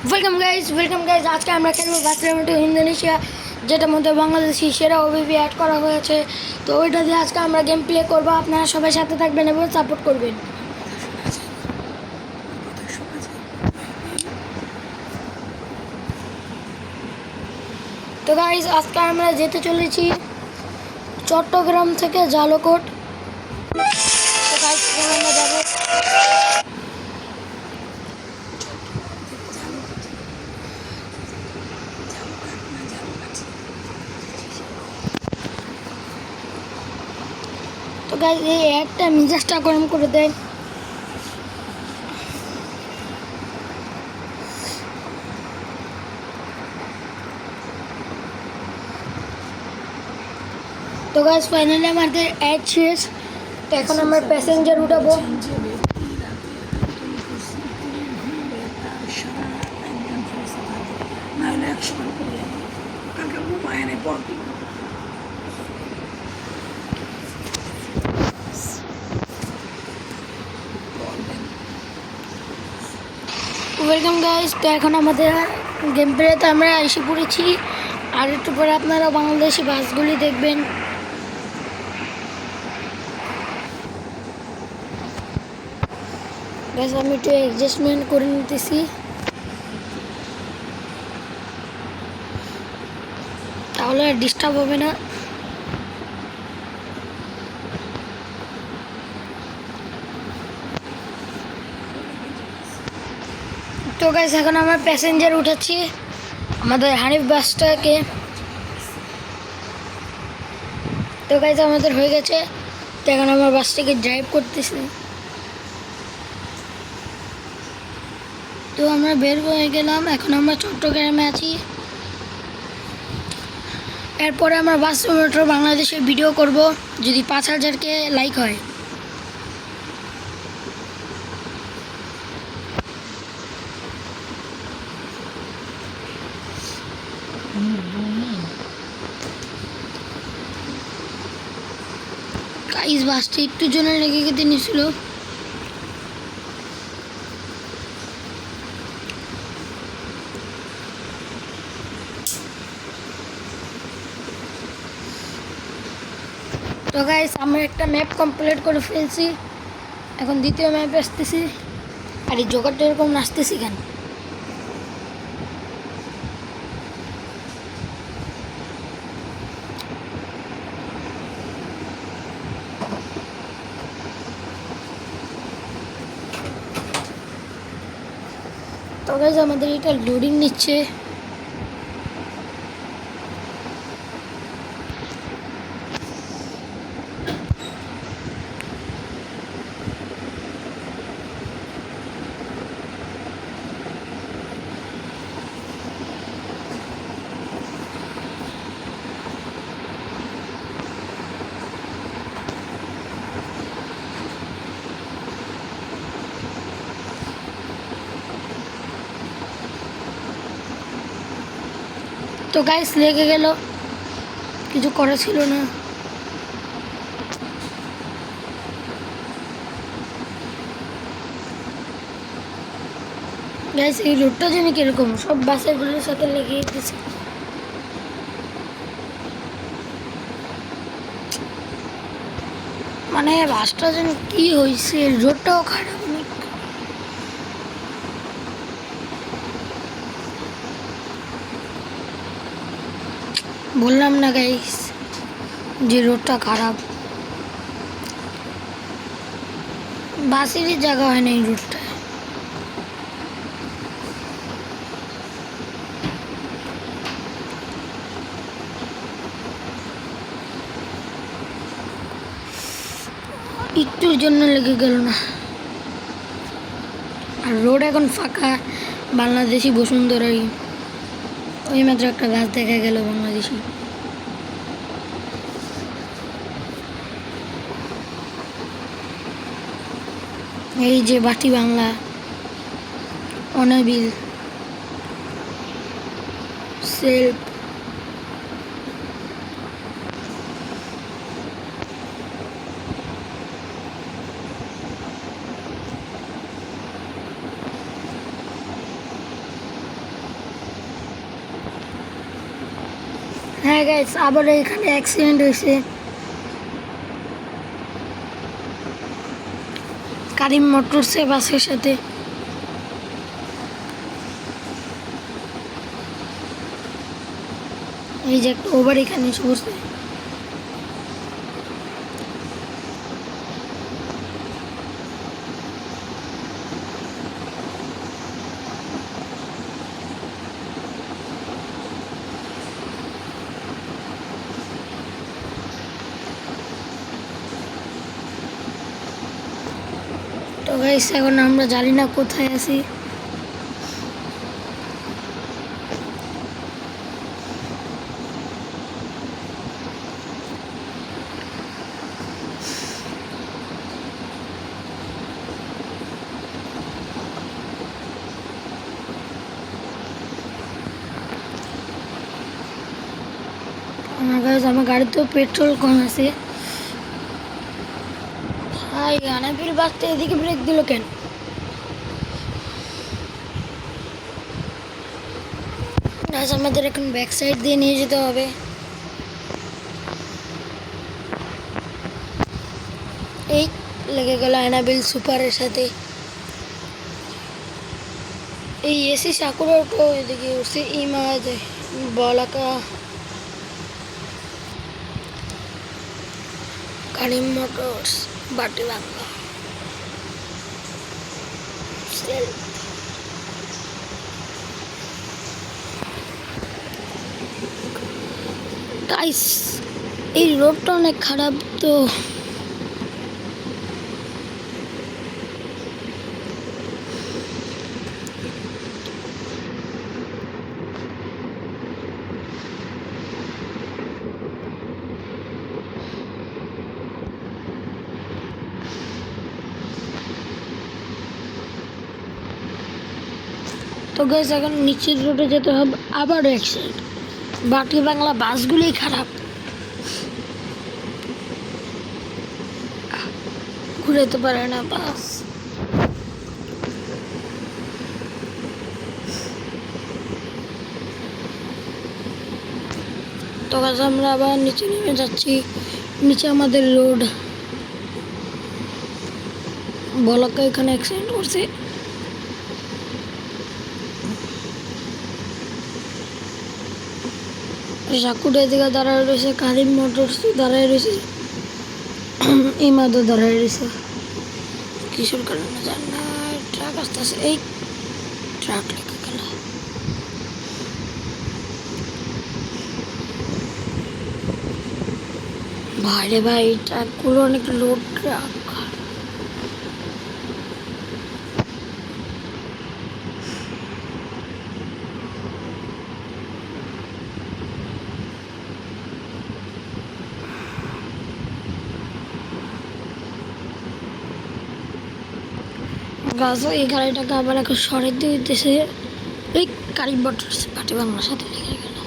Welcome guys আজকে আমরা খেলবো বার্সেলোনা ইন্দোনেশিয়া, যেটার মধ্যে বাংলাদেশি সেরা ওবিপি অ্যাড করা হয়েছে। তো ওইটা দিয়ে আজকে আমরা গেম প্লে করবো। আপনারা সবাই সাথে থাকবেন এবং সাপোর্ট করবেন। তো গাইজ আজকে আমরা যেতে চলেছি চট্টগ্রাম থেকে জালকোট। তো গাইজ আমরা যাবো। তো গাইজ এই অ্যাডটা মিজাজটা গরম করে দেয়। তো গাইজ ফাইনালি আমাদের অ্যাড শেষ। তো এখন আমরা প্যাসেঞ্জার উঠাবো। Welcome guys. তো এখন আমাদের গেম প্লেতে আমরা এসে পড়েছি। আর একটু পরে আপনারা বাংলাদেশি বাসগুলি দেখবেন। গাইজ আমি একটু অ্যাডজাস্টমেন্ট করে নিতেছি, তাহলে আর ডিস্টার্ব হবে না। তো গাইজ এখন আমরা প্যাসেঞ্জার উঠাচ্ছি আমাদের হানিফ বাসটাকে। তো গাইজ আমাদের হয়ে গেছে। তো এখন আমার বাসটাকে ড্রাইভ করতেছি। তো আমরা বের হয়ে গেলাম, এখন আমরা চট্টগ্রামে আছি। এরপরে আমরা বাংলাদেশে বাংলাদেশের ভিডিও করব যদি 5000কে লাইক হয়। গাইজ বাসটা একটু জন্য লেগে কেটে নিয়েছিল। তো গাইজ আমরা একটা ম্যাপ কমপ্লিট করে ফেলছি, এখন দ্বিতীয় ম্যাপে আসতেছি। আর এই জোগাড়টা এরকম নাচতেছি কেন? তো গাইজ আমাদের এটা লোডিং নিচ্ছে। তো গাইস লেগে গেল, কিছু করা ছিল না। গাইস এই রোডটা জানি কিরকম, সব বাসেরগুলোর সাথে লেগে গেছে। মানে বাসটা যেন কি হয়েছে, রোডটাও খারাপ অনেক। বললাম না গাইস যে রোডটা খারাপ, বাসেরই জায়গা হয় না এই রোডটা। একটুর জন্য লেগে গেল না। আর রোড এখন ফাঁকা, বাংলাদেশি বসুন্ধরাই। ওই মাত্র একটা গাছ দেখা গেল বাংলাদেশি। এই যে বাটি বাংলা, অনাবিল, সেলফ। হ্যাঁ গাইস, আবার এখানে অ্যাক্সিডেন্ট হয়েছে। কারিম মোটরসে বাসের সাথে। এই যে একটা ওভার এখানে এসে বসছে। তো গাইস, এখন আমরা জানি না কোথায় আছি। আমার গাড়িতেও পেট্রোল কম আছে। ভাই আনাবির বাসটা এদিকে ব্রেক দিল কেন? আমাদের এখন ব্যাক সাইড দিয়ে নিয়ে যেতে হবে। এই লেগে গেল আনাবিল সুপারের সাথে। এই এসি সাকুরাটো এদিকে উঠছে। ইমাদ বলাকা কারিম মোটরস বাটি বাংলা। গাইস, এই রোডটা অনেক খারাপ। তো গাইস, এখন নিচের রোডে যেতে হবে। আবারও অ্যাক্সিডেন্ট। বাটি বাংলা বাসগুলোই খারাপ, ঘুরেতে পারে না বাস। তো গাইস, আমরা আবার নিচে নেমে যাচ্ছি। নিচে আমাদের রোড। বলাকা এখানে অ্যাক্সিডেন্ট করছে। সাকুটা এদিকে দাঁড়ায় রয়েছে। কারিম মোটরস দাঁড়ায় রয়েছে। ইমাদও দাঁড়ায় রয়েছে। কিসের কারণে জানি না। ট্রাক আসতেছে। এই ট্রাক লেগে গেল। ভাই রে ভাই, ট্রাকগুলো অনেক লোড ট্রাক। গাছ এই গাড়িটাকে আবার এখন সরের দিয়ে দিতেছে। এই কারিম মোটরস বাটি বাংলার সাথে লেগে গেল।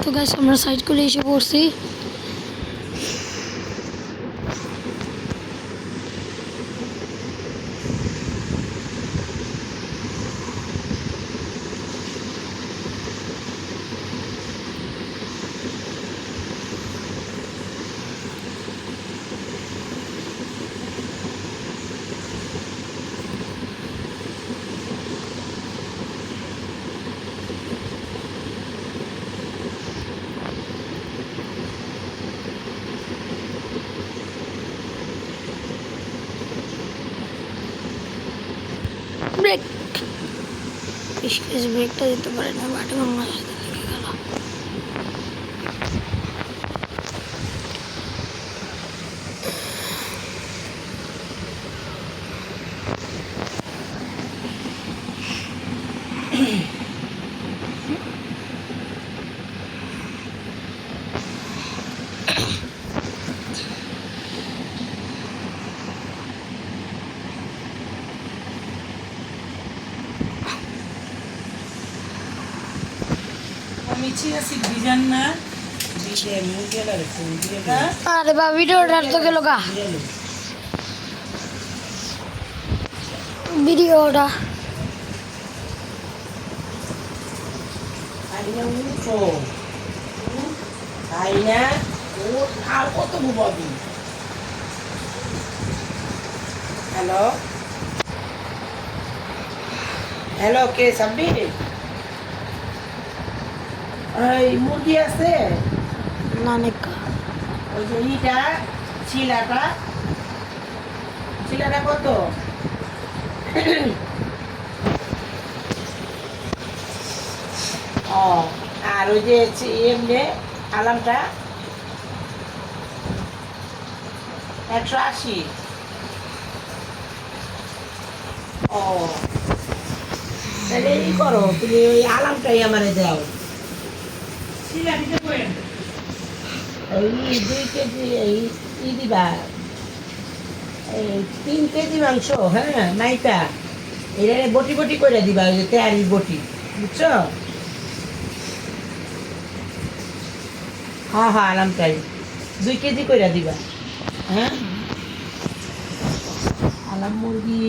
তো গাছ আমরা সাইড করে এসে পড়ছি। ব্রেক ব্রেকটা দিতে পারে না। বাটি বাংলার সাথে লেগে গেল। আরে বা ভিডিওটা তো গেল গা। ভিডিওটা আইনা উঠো, আইনা ওর আর কত ঘুমাবি? হ্যালো হ্যালো, কে সাব্বির? ওই মুরগি আছে, নানিকা ওই যে ইটা চিলাটা, চিলাটা কত? ও, আর ওই যে এমনি আলামটা 180। ও, তাহলে ই করো, তুমি ওই আলামটাই আমারে দাও। এই 2 কেজি এই ই দিবা, এই 3 কেজি মাংস, হ্যাঁ নাইটা এটা বটি বটি করে দিবা, ওই যে তেয়ারির বটি, বুঝছো? হ্যাঁ হ্যাঁ, আলামটাই 2 কেজি করে দিবা। হ্যাঁ, আলাম মুরগি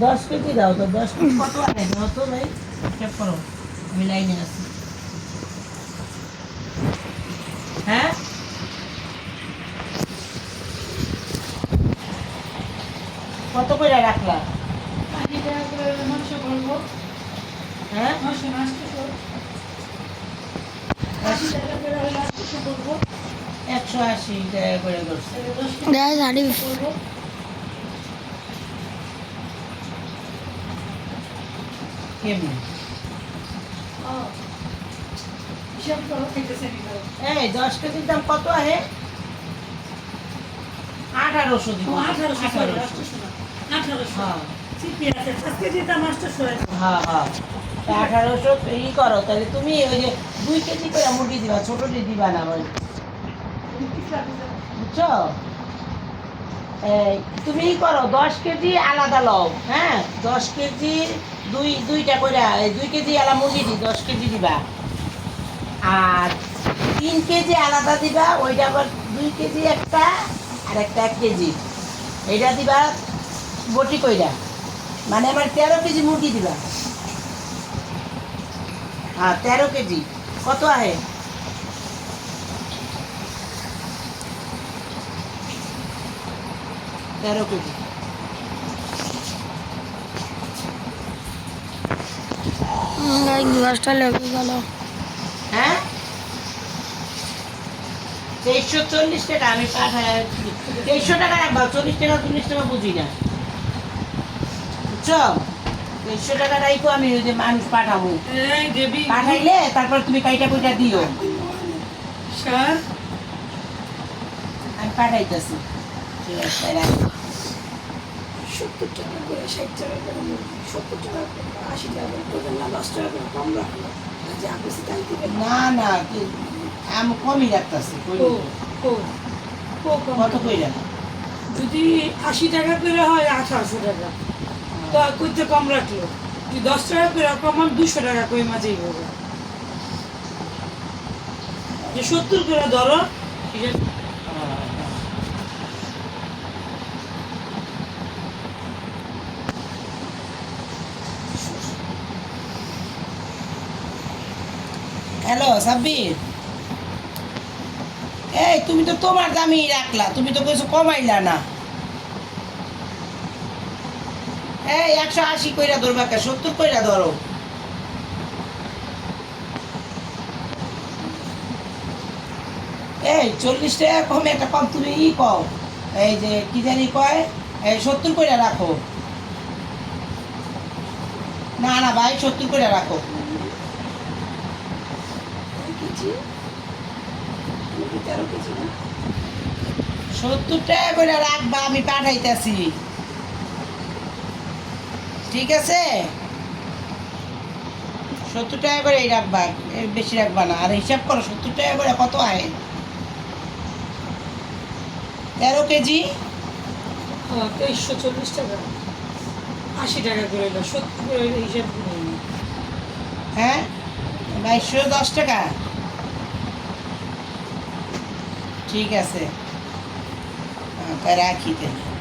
10 কেজি দাও তো। 10 কেজি কত আনে দাও তো ভাই, হিসাব করো, আমি লাইনে আছি। হ্যাঁ, কত করে রাখলা? হ্যাঁ, 180 টাকা করে করছে। গাইস আরিফ কেমন? এই 10 কেজির দাম কত আহে? 1800 দিব। 1800। হ্যাঁ হ্যাঁ হ্যাঁ, 1800 ই করো তাহলে। তুমি ওই যে 2 কেজি করে মুরগি দিবা, ছোটটি দিবা না ওই, বুঝছো? এই তুমি ই করো, 10 কেজি আলাদা লও। হ্যাঁ, 10 কেজি দুইটা করে, 2 কেজি আলা মুরগি 10 কেজি দিবা, আর 3 কেজি আলাদা দিবা। ওইটা আবার 2 কেজি একটা, আর একটা 1 কেজি এটা দিবা বটি কইরা, মানে আমার 13 কেজি মুরগি দিবা। হ্যাঁ 13 কেজি কত আহে? 13 কেজি। গ্লাসটা লেগে গেল। হ্যাঁ, 2340 টাকা আমি পাঠাই। 2300 টাকা রাখবা, 40 টাকা 40 টাকা বুঝি না, বুঝছো? 2300 টাকা রাখবো, আমি ওই যে মানুষ পাঠাবো, পাঠাইলে তারপর তুমি কাইটা কইটা দিও। আমি পাঠাইতেছি। ঠিক আছে, রাখো। 70 টাকা করে, 60 টাকা করে, 70 টাকা করে, 80 টাকা করে করবেন না, 10 টাকা করে কম রাখলো। যে আপনি তাই দিবেন না না, আমি কমই রাখতেছি। কত কইরা? যদি 80 টাকা করে হয় 1800 টাকা, তো কইতে কম রাখলো। যদি 10 টাকা করে কমান 200 টাকা কই মাঝেই হবে। যে 70 করে ধরো, হ্যালো সাব্বির, এই তুমি তো তোমার দামই রাখলা, তুমি তো কিছু কমাইলা না। এই 180 কইরা ধরবা, 70 কইরা ধরো। এই 40 টাকা কমে একটা কম, তুমি ই কও, এই যে কি জানি কয়, এই 70 কইরা রাখো। না না ভাই, 70 কইরা রাখো। 70 টাকা করে রাখবা, আমি পাঠাইতেছি। ঠিক আছে, 70 টাকা করে রাখবা, এর বেশি রাখবা না। আর হিসাব করো 70 টাকা করে কত আয়? 13 কেজি। 2340 টাকা, 80 টাকা করে হলো, 70 করে হইলে হিসাব করে নিই। হ্যাঁ, 2210 টাকা। ঠিক আছে, রাখি তাহলে।